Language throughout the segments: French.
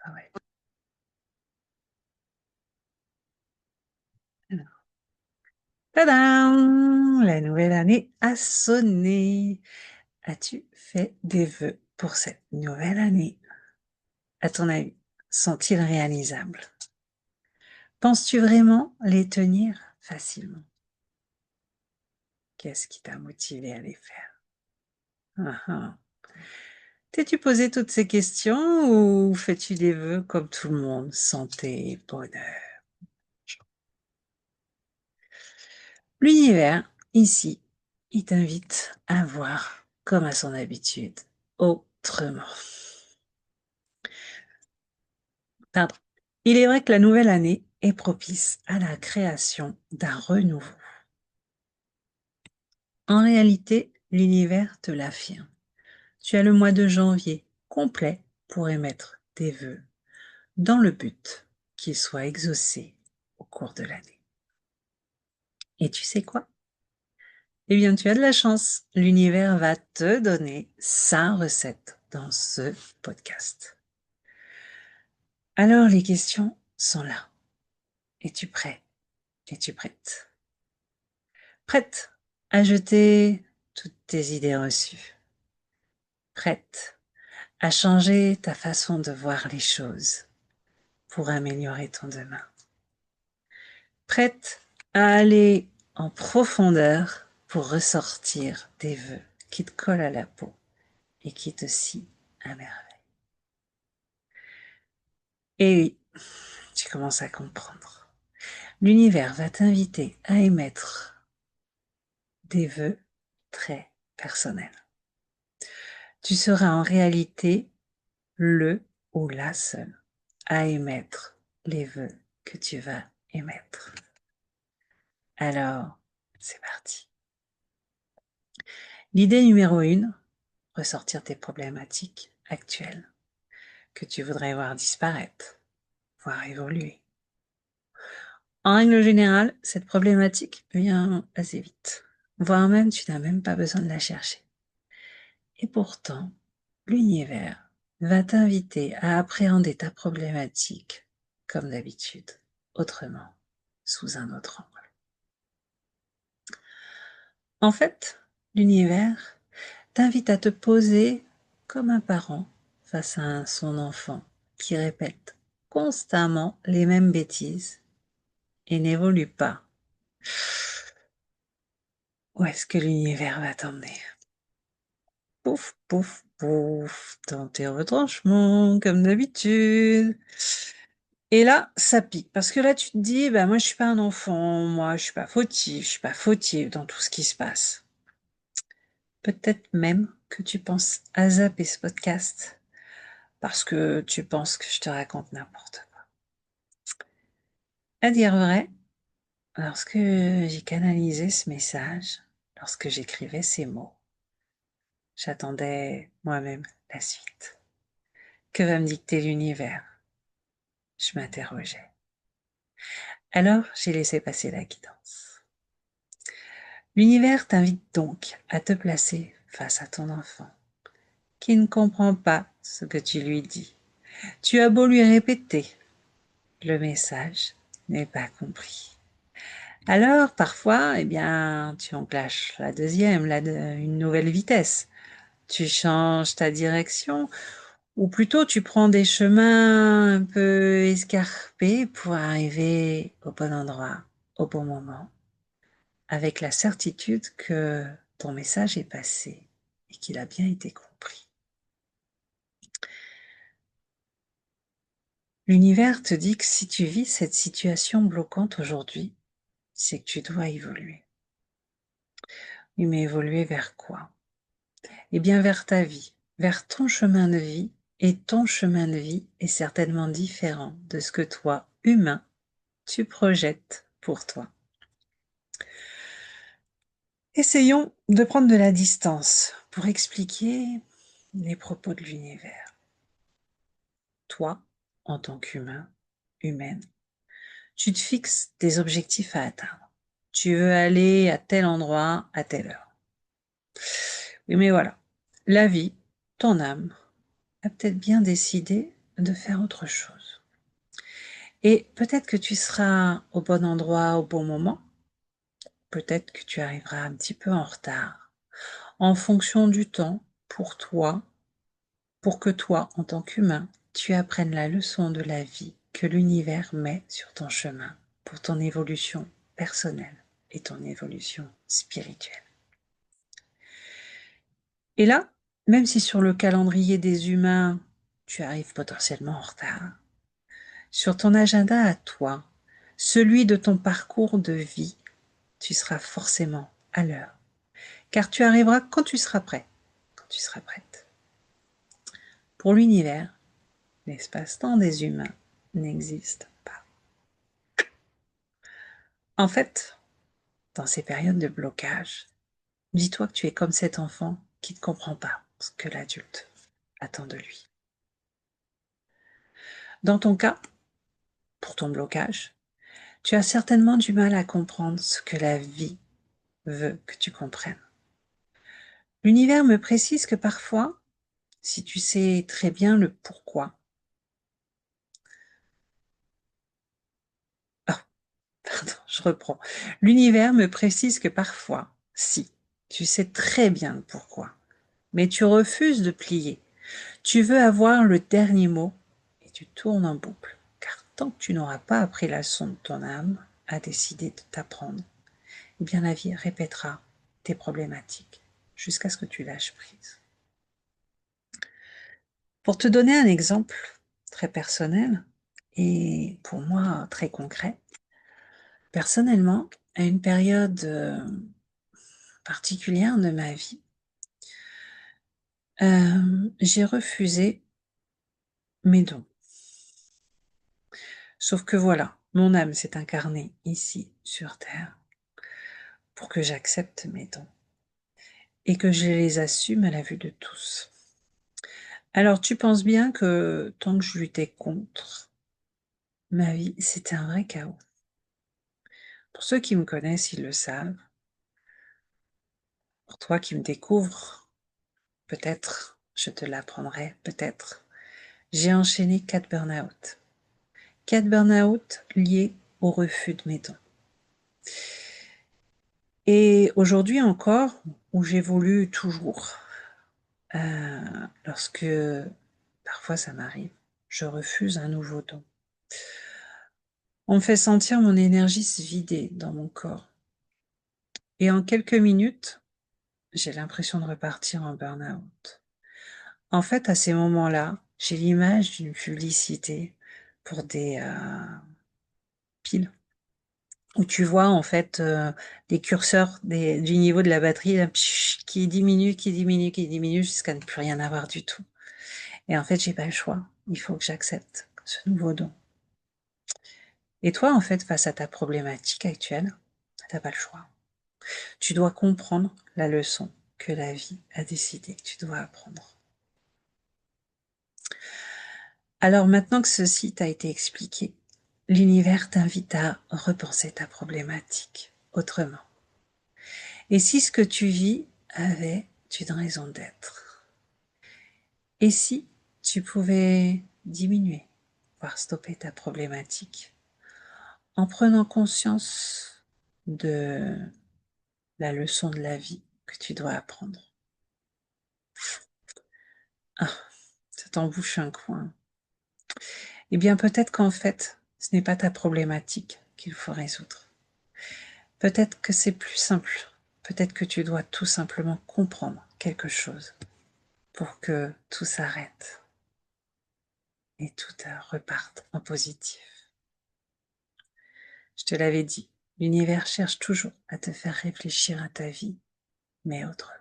travail. Alors, tadam! La nouvelle année a sonné. As-tu fait des vœux pour cette nouvelle année? À ton avis, sont-ils réalisables? Penses-tu vraiment les tenir facilement? Qu'est-ce qui t'a motivé à les faire? Ah ah. T'es-tu posé toutes ces questions ou fais-tu des vœux comme tout le monde? Santé, bonheur. L'univers, ici, il t'invite à voir, comme à son habitude, autrement. Pardon. Il est vrai que la nouvelle année est propice à la création d'un renouveau. En réalité, l'univers te l'affirme. Tu as le mois de janvier complet pour émettre des vœux dans le but qu'ils soient exaucés au cours de l'année. Et tu sais quoi? Eh bien, tu as de la chance. L'univers va te donner sa recette dans ce podcast. Alors, les questions sont là. Es-tu prêt? Es-tu prête? Prête à jeter toutes tes idées reçues? Prête à changer ta façon de voir les choses pour améliorer ton demain? Prête à aller en profondeur pour ressortir des vœux qui te collent à la peau et qui te scient à merveille? Et oui, tu commences à comprendre. L'univers va t'inviter à émettre des vœux très personnels. Tu seras en réalité le ou la seule à émettre les vœux que tu vas émettre. Alors, c'est parti. L'idée numéro 1, ressortir tes problématiques actuelles que tu voudrais voir disparaître, voir évoluer. En règle générale, cette problématique vient assez vite, voire même tu n'as même pas besoin de la chercher. Et pourtant, l'univers va t'inviter à appréhender ta problématique comme d'habitude, autrement, sous un autre angle. En fait, l'univers t'invite à te poser comme un parent face à son enfant qui répète constamment les mêmes bêtises et n'évolue pas. Où est-ce que l'univers va t'emmener? Pouf, pouf, pouf, dans tes retranchements, comme d'habitude. Et là, ça pique, parce que là, tu te dis, bah, moi, je suis pas un enfant, moi, je suis pas fautive dans tout ce qui se passe. Peut-être même que tu penses à zapper ce podcast, parce que tu penses que je te raconte n'importe quoi. À dire vrai, lorsque j'ai canalisé ce message, lorsque j'écrivais ces mots, j'attendais moi-même la suite. Que va me dicter l'univers? Je m'interrogeais. Alors, j'ai laissé passer la guidance. L'univers t'invite donc à te placer face à ton enfant, qui ne comprend pas ce que tu lui dis. Tu as beau lui répéter, le message n'est pas compris. Alors, parfois, eh bien, tu enclenches la deuxième, une nouvelle vitesse. Tu changes ta direction, ou plutôt tu prends des chemins un peu escarpés pour arriver au bon endroit, au bon moment, avec la certitude que ton message est passé et qu'il a bien été compris. L'univers te dit que si tu vis cette situation bloquante aujourd'hui, c'est que tu dois évoluer. Oui, mais évoluer vers quoi? Eh bien, vers ta vie, vers ton chemin de vie, et ton chemin de vie est certainement différent de ce que toi, humain, tu projettes pour toi. Essayons de prendre de la distance pour expliquer les propos de l'univers. Toi, en tant qu'humain, humaine, tu te fixes des objectifs à atteindre. Tu veux aller à tel endroit à telle heure. Oui, mais voilà, la vie, ton âme, a peut-être bien décidé de faire autre chose. Et peut-être que tu seras au bon endroit au bon moment, peut-être que tu arriveras un petit peu en retard, en fonction du temps pour toi, pour que toi, en tant qu'humain, tu apprennes la leçon de la vie que l'univers met sur ton chemin pour ton évolution personnelle et ton évolution spirituelle. Et là, même si sur le calendrier des humains, tu arrives potentiellement en retard, sur ton agenda à toi, celui de ton parcours de vie, tu seras forcément à l'heure, car tu arriveras quand tu seras prêt, quand tu seras prête. Pour l'univers, l'espace-temps des humains n'existe pas. En fait, dans ces périodes de blocage, dis-toi que tu es comme cet enfant qui ne comprend pas ce que l'adulte attend de lui. Dans ton cas, pour ton blocage, tu as certainement du mal à comprendre ce que la vie veut que tu comprennes. L'univers me précise que parfois, si tu sais très bien le pourquoi, pardon, je reprends. L'univers me précise que parfois, si tu sais très bien le pourquoi, mais tu refuses de plier, tu veux avoir le dernier mot et tu tournes en boucle, car tant que tu n'auras pas appris la leçon de ton âme à décider de t'apprendre, eh bien la vie répétera tes problématiques jusqu'à ce que tu lâches prise. Pour te donner un exemple très personnel et pour moi très concret, personnellement, à une période particulière de ma vie, j'ai refusé mes dons. Sauf que voilà, mon âme s'est incarnée ici sur Terre pour que j'accepte mes dons et que je les assume à la vue de tous. Alors tu penses bien que tant que je luttais contre, ma vie, c'était un vrai chaos. Pour ceux qui me connaissent, ils le savent. Pour toi qui me découvres, peut-être, je te l'apprendrai, peut-être. J'ai enchaîné 4 burn-out. 4 burn-out liés au refus de mes dons. Et aujourd'hui encore, où j'évolue toujours, lorsque parfois ça m'arrive, je refuse un nouveau don. On me fait sentir mon énergie se vider dans mon corps. Et en quelques minutes, j'ai l'impression de repartir en burn-out. En fait, à ces moments-là, j'ai l'image d'une publicité pour des piles, où tu vois en fait des curseurs du niveau de la batterie là, qui diminue, qui diminue, qui diminue jusqu'à ne plus rien avoir du tout. Et en fait, j'ai pas le choix. Il faut que j'accepte ce nouveau don. Et toi, en fait, face à ta problématique actuelle, t'as pas le choix. Tu dois comprendre la leçon que la vie a décidé que tu dois apprendre. Alors maintenant que ceci t'a été expliqué, l'univers t'invite à repenser ta problématique autrement. Et si ce que tu vis avait une raison d'être? Et si tu pouvais diminuer, voire stopper ta problématique en prenant conscience de la leçon de la vie que tu dois apprendre? Ah, ça t'embouche un coin. Eh bien, peut-être qu'en fait, ce n'est pas ta problématique qu'il faut résoudre. Peut-être que c'est plus simple. Peut-être que tu dois tout simplement comprendre quelque chose pour que tout s'arrête et tout reparte en positif. Je te l'avais dit, l'univers cherche toujours à te faire réfléchir à ta vie, mais autrement.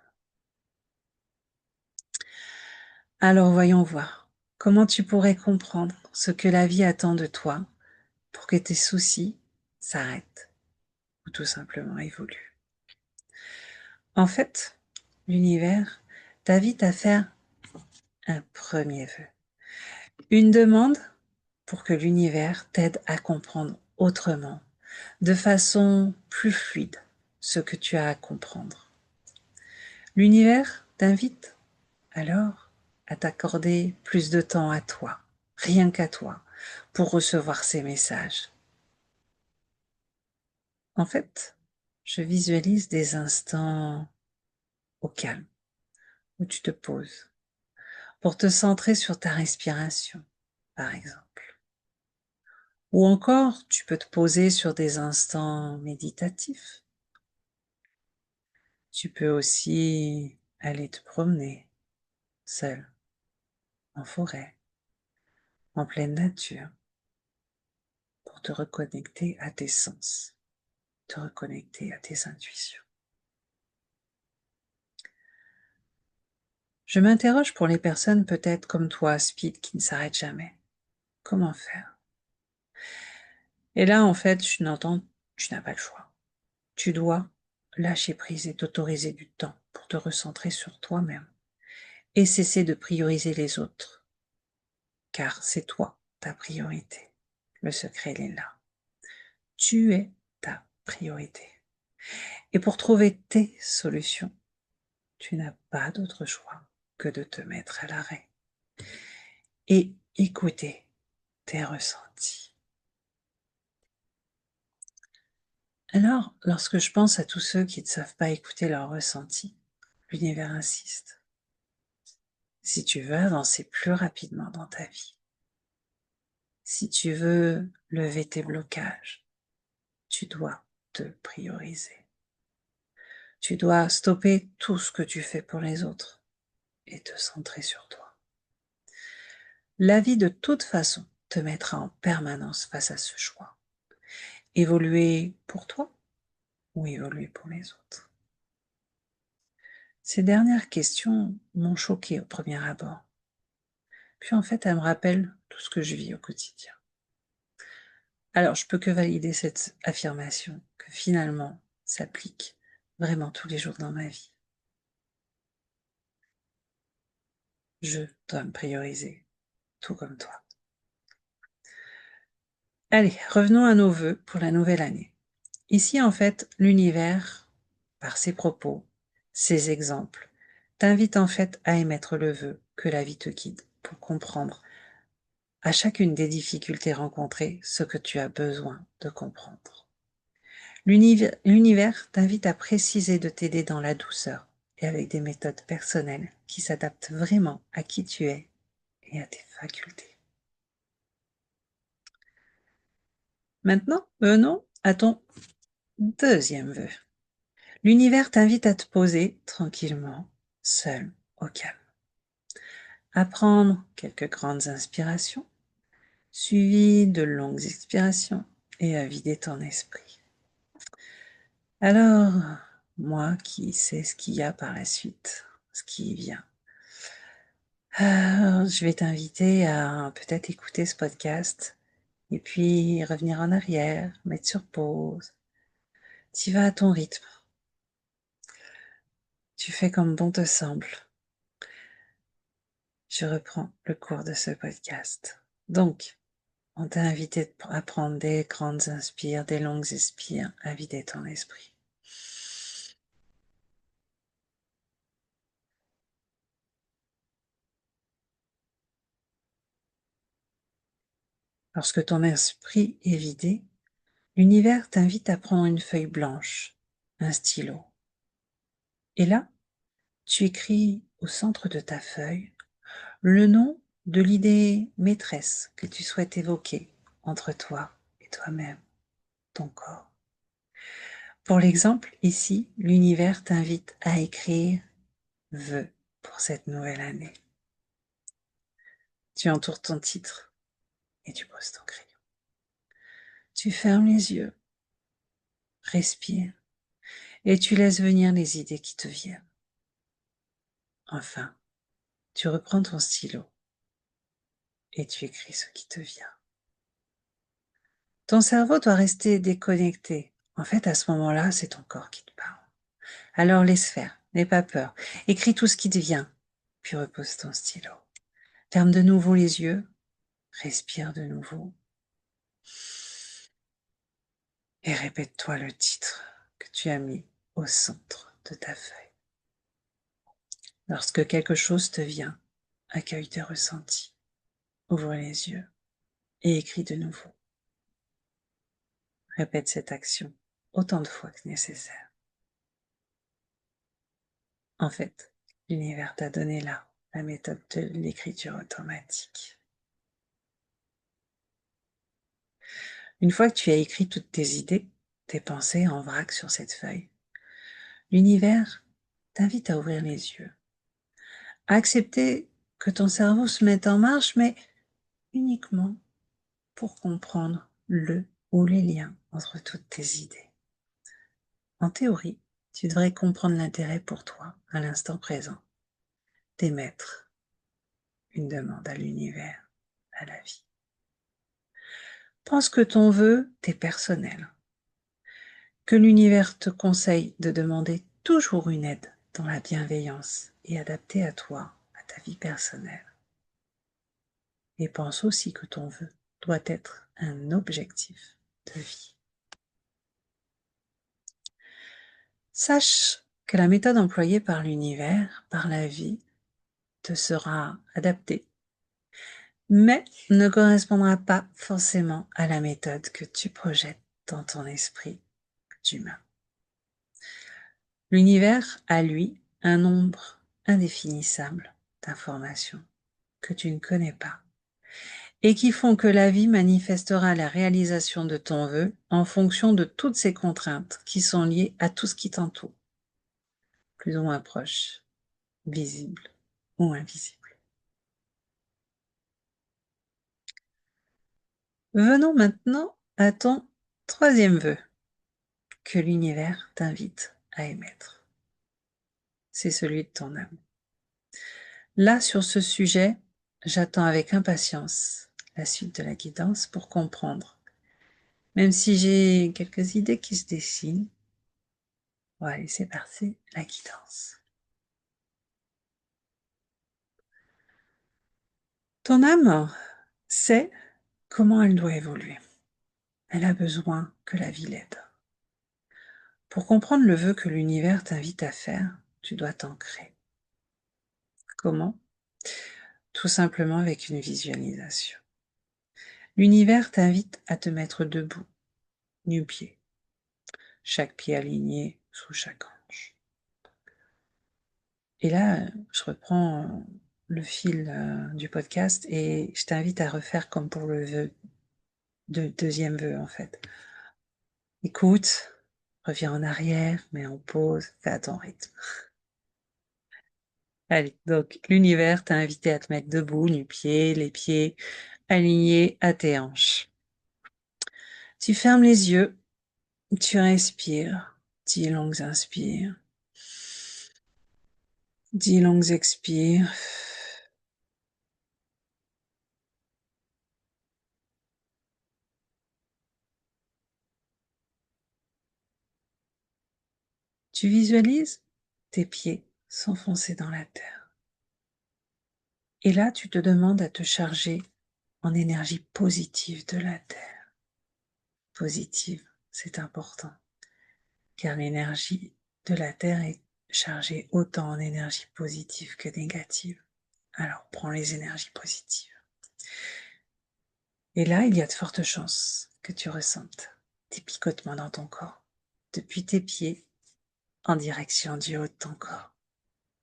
Alors voyons voir comment tu pourrais comprendre ce que la vie attend de toi pour que tes soucis s'arrêtent ou tout simplement évoluent. En fait, l'univers t'invite à faire un premier vœu, une demande pour que l'univers t'aide à comprendre autrement, de façon plus fluide, ce que tu as à comprendre. L'univers t'invite alors à t'accorder plus de temps à toi, rien qu'à toi, pour recevoir ces messages. En fait, je visualise des instants au calme, où tu te poses, pour te centrer sur ta respiration, par exemple. Ou encore, tu peux te poser sur des instants méditatifs. Tu peux aussi aller te promener, seul, en forêt, en pleine nature, pour te reconnecter à tes sens, te reconnecter à tes intuitions. Je m'interroge pour les personnes peut-être comme toi, speed, qui ne s'arrêtent jamais. Comment faire? Et là, en fait, tu n'as pas le choix. Tu dois lâcher prise et t'autoriser du temps pour te recentrer sur toi-même et cesser de prioriser les autres, car c'est toi, ta priorité. Le secret, il est là. Tu es ta priorité. Et pour trouver tes solutions, tu n'as pas d'autre choix que de te mettre à l'arrêt et écouter tes ressentis. Alors, lorsque je pense à tous ceux qui ne savent pas écouter leurs ressentis, l'univers insiste. Si tu veux avancer plus rapidement dans ta vie, si tu veux lever tes blocages, tu dois te prioriser. Tu dois stopper tout ce que tu fais pour les autres et te centrer sur toi. La vie, de toute façon, te mettra en permanence face à ce choix. Évoluer pour toi ou évoluer pour les autres? Ces dernières questions m'ont choquée au premier abord. Puis en fait, elles me rappellent tout ce que je vis au quotidien. Alors, je peux que valider cette affirmation que finalement s'applique vraiment tous les jours dans ma vie. Je dois me prioriser, tout comme toi. Allez, revenons à nos vœux pour la nouvelle année. Ici, en fait, l'univers, par ses propos, ses exemples, t'invite en fait à émettre le vœu que la vie te guide pour comprendre à chacune des difficultés rencontrées ce que tu as besoin de comprendre. L'univers t'invite à préciser de t'aider dans la douceur et avec des méthodes personnelles qui s'adaptent vraiment à qui tu es et à tes facultés. Maintenant, venons à ton deuxième vœu. L'univers t'invite à te poser tranquillement, seul, au calme. À prendre quelques grandes inspirations, suivies de longues expirations, et à vider ton esprit. Alors, moi qui sais ce qu'il y a par la suite, ce qui vient, je vais t'inviter à peut-être écouter ce podcast et puis revenir en arrière, mettre sur pause. Tu vas à ton rythme. Tu fais comme bon te semble. Je reprends le cours de ce podcast. Donc, on t'a invité à prendre des grandes inspires, des longues expires, à vider ton esprit. Lorsque ton esprit est vidé, l'univers t'invite à prendre une feuille blanche, un stylo. Et là, tu écris au centre de ta feuille le nom de l'idée maîtresse que tu souhaites évoquer entre toi et toi-même, ton corps. Pour l'exemple, ici, l'univers t'invite à écrire vœux pour cette nouvelle année. Tu entoures ton titre et tu poses ton crayon. Tu fermes les yeux, respires et tu laisses venir les idées qui te viennent. Enfin, tu reprends ton stylo et tu écris ce qui te vient. Ton cerveau doit rester déconnecté. En fait, à ce moment-là, c'est ton corps qui te parle. Alors laisse faire, n'aie pas peur. Écris tout ce qui te vient, puis repose ton stylo. Ferme de nouveau les yeux, respire de nouveau et répète-toi le titre que tu as mis au centre de ta feuille. Lorsque quelque chose te vient, accueille tes ressentis. ouvre les yeux et écris de nouveau. Répète cette action autant de fois que nécessaire. En fait, l'univers t'a donné là la méthode de l'écriture automatique. Une fois que tu as écrit toutes tes idées, tes pensées en vrac sur cette feuille, l'univers t'invite à ouvrir les yeux, à accepter que ton cerveau se mette en marche, mais uniquement pour comprendre le ou les liens entre toutes tes idées. En théorie, tu devrais comprendre l'intérêt pour toi, à l'instant présent, d'émettre une demande à l'univers, à la vie. Pense que ton vœu t'est personnel, que l'univers te conseille de demander toujours une aide dans la bienveillance et adaptée à toi, à ta vie personnelle. Et pense aussi que ton vœu doit être un objectif de vie. Sache que la méthode employée par l'univers, par la vie, te sera adaptée, mais ne correspondra pas forcément à la méthode que tu projettes dans ton esprit d'humain. L'univers a, lui, un nombre indéfinissable d'informations que tu ne connais pas et qui font que la vie manifestera la réalisation de ton vœu en fonction de toutes ces contraintes qui sont liées à tout ce qui t'entoure, plus ou moins proches, visibles ou invisibles. Venons maintenant à ton troisième vœu que l'univers t'invite à émettre. C'est celui de ton âme. Là, sur ce sujet, j'attends avec impatience la suite de la guidance pour comprendre. Même si j'ai quelques idées qui se dessinent, on va laisser passer la guidance. Ton âme sait comment elle doit évoluer. Elle a besoin que la vie l'aide. Pour comprendre le vœu que l'univers t'invite à faire, tu dois t'ancrer. Comment? Tout simplement avec une visualisation. L'univers t'invite à te mettre debout, nu-pied, chaque pied aligné sous chaque hanche. Et là, je reprends le fil du podcast et je t'invite à refaire comme pour le deuxième vœu en fait. Écoute, reviens en arrière, mets en pause, fais à ton rythme. Allez, donc l'univers t'a invité à te mettre debout, nu-pied, les pieds alignés à tes hanches. Tu fermes les yeux, tu respires, 10 longues inspires, 10 longues expires. Tu visualises tes pieds s'enfoncer dans la terre. Et là, tu te demandes à te charger en énergie positive de la terre. Positive, c'est important, car l'énergie de la terre est chargée autant en énergie positive que négative. Alors, prends les énergies positives. Et là, il y a de fortes chances que tu ressentes des picotements dans ton corps, depuis tes pieds en direction du haut de ton corps.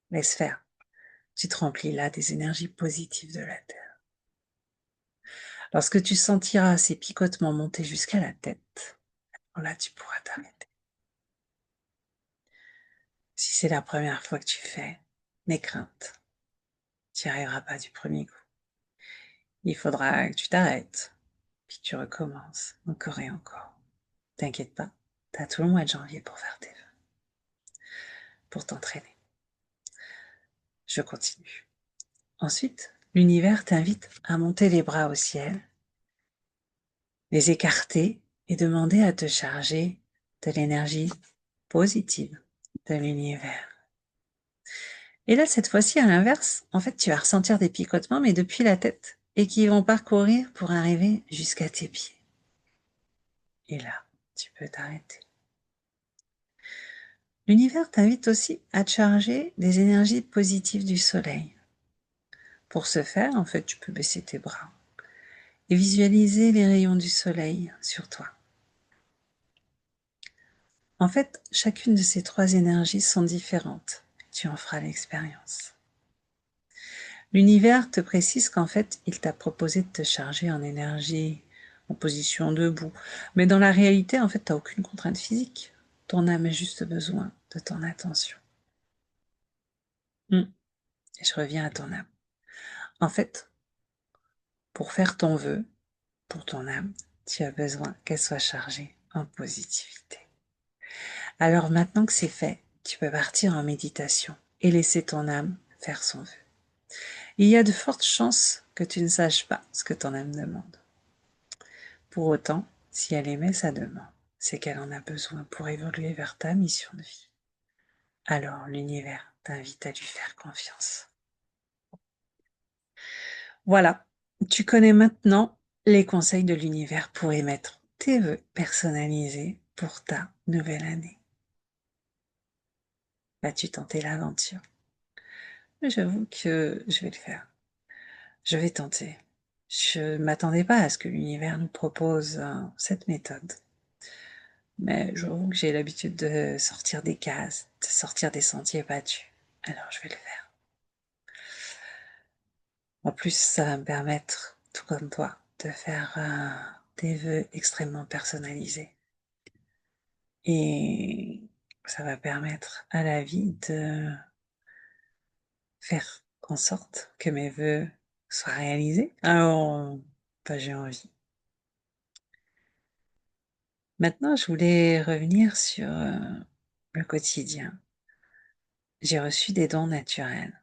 Laisse faire. Tu te remplis là des énergies positives de la terre. Lorsque tu sentiras ces picotements monter jusqu'à la tête, là tu pourras t'arrêter. Si c'est la première fois que tu fais, n'aie crainte, tu n'y arriveras pas du premier coup. Il faudra que tu t'arrêtes, puis que tu recommences encore et encore. T'inquiète pas, t'as tout le mois de janvier pour faire tes vœux, pour t'entraîner. Je continue. Ensuite, l'univers t'invite à monter les bras au ciel, les écarter et demander à te charger de l'énergie positive de l'univers. Et là, cette fois-ci, à l'inverse, en fait, tu vas ressentir des picotements, mais depuis la tête, et qui vont parcourir pour arriver jusqu'à tes pieds. Et là, tu peux t'arrêter. L'univers t'invite aussi à te charger des énergies positives du soleil. Pour ce faire, en fait, tu peux baisser tes bras et visualiser les rayons du soleil sur toi. En fait, chacune de ces 3 énergies sont différentes. Tu en feras l'expérience. L'univers te précise qu'en fait, il t'a proposé de te charger en énergie, en position debout. Mais dans la réalité, en fait, tu n'as aucune contrainte physique. Ton âme a juste besoin de ton attention. Et je reviens à ton âme. En fait, pour faire ton vœu, pour ton âme, tu as besoin qu'elle soit chargée en positivité. Alors maintenant que c'est fait, tu peux partir en méditation et laisser ton âme faire son vœu. Il y a de fortes chances que tu ne saches pas ce que ton âme demande. Pour autant, si elle émet sa demande, c'est qu'elle en a besoin pour évoluer vers ta mission de vie. Alors l'univers t'invite à lui faire confiance. Voilà, tu connais maintenant les conseils de l'univers pour émettre tes vœux personnalisés pour ta nouvelle année. Vas-tu tenter l'aventure? J'avoue que je vais le faire. Je vais tenter. Je ne m'attendais pas à ce que l'univers nous propose cette méthode. Mais j'avoue que j'ai l'habitude de sortir des cases, de sortir des sentiers battus. Alors je vais le faire. En plus, ça va me permettre, tout comme toi, de faire des vœux extrêmement personnalisés. Et ça va permettre à la vie de faire en sorte que mes vœux soient réalisés. Alors, j'ai envie. Maintenant, je voulais revenir sur le quotidien. J'ai reçu des dons naturels.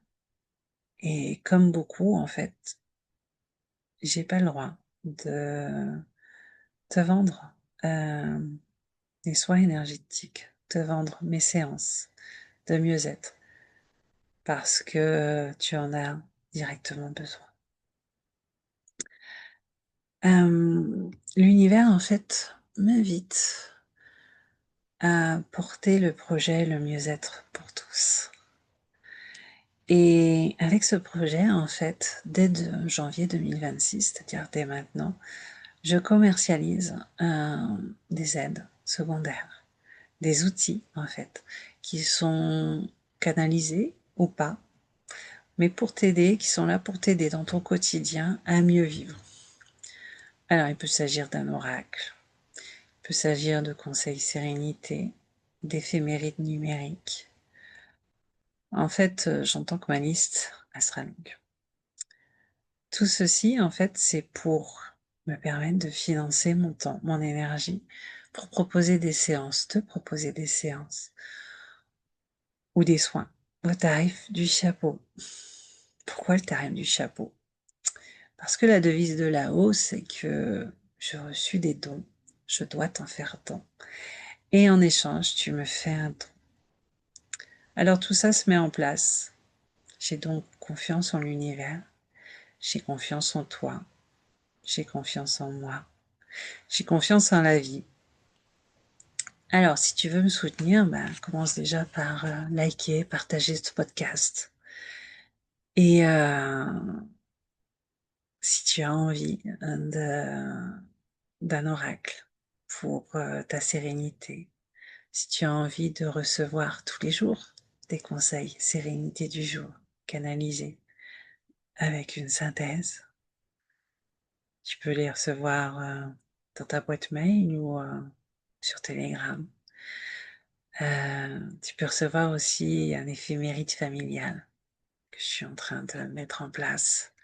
Et comme beaucoup, en fait, j'ai pas le droit de te vendre des soins énergétiques, te vendre mes séances de mieux-être, parce que tu en as directement besoin. L'univers, en fait, m'invite à porter le projet Le mieux-être pour tous. Et avec ce projet, en fait, dès janvier 2026, c'est-à-dire dès maintenant, je commercialise des aides secondaires, des outils, en fait, qui sont canalisés ou pas, mais pour t'aider, qui sont là pour t'aider dans ton quotidien à mieux vivre. Alors, il peut s'agir d'un oracle, il peut s'agir de conseils sérénité, d'éphémérides numériques. En fait, j'entends que ma liste, elle sera longue. Tout ceci, en fait, c'est pour me permettre de financer mon temps, mon énergie, pour proposer des séances, te proposer des séances ou des soins au tarif du chapeau. Pourquoi le tarif du chapeau? Parce que la devise de là-haut, c'est que j'ai reçu des dons, je dois t'en faire don. Et en échange, tu me fais un don. Alors tout ça se met en place. J'ai donc confiance en l'univers, j'ai confiance en toi, j'ai confiance en moi, j'ai confiance en la vie. Alors, si tu veux me soutenir, commence déjà par liker, partager ce podcast. Et si tu as envie d'un oracle pour ta sérénité, si tu as envie de recevoir tous les jours des conseils sérénité du jour canalisés avec une synthèse, tu peux les recevoir dans ta boîte mail ou sur Telegram. Tu peux recevoir aussi un éphéméride familial que je suis en train de mettre en place.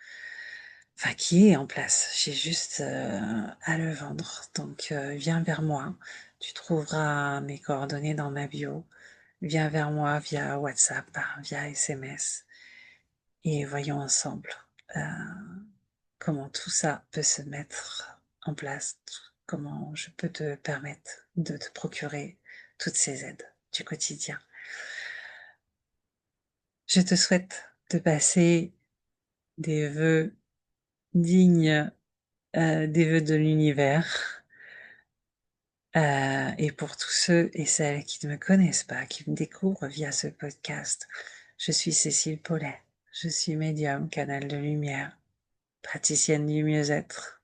Enfin, qui est en place. J'ai juste à le vendre. Donc, viens vers moi. Tu trouveras mes coordonnées dans ma bio. Viens vers moi via WhatsApp, via SMS. Et voyons ensemble euh, comment tout ça peut se mettre en place. Comment je peux te permettre de te procurer toutes ces aides du quotidien. Je te souhaite de passer des vœux dignes des vœux de l'univers. Et pour tous ceux et celles qui ne me connaissent pas, qui me découvrent via ce podcast, je suis Cécile Paulet. Je suis médium, canal de lumière, praticienne du mieux-être.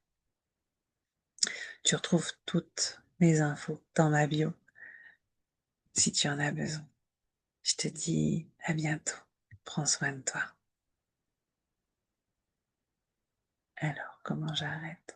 Tu retrouves toutes mes infos dans ma bio si tu en as besoin. Je te dis à bientôt. Prends soin de toi. Alors, comment j'arrête?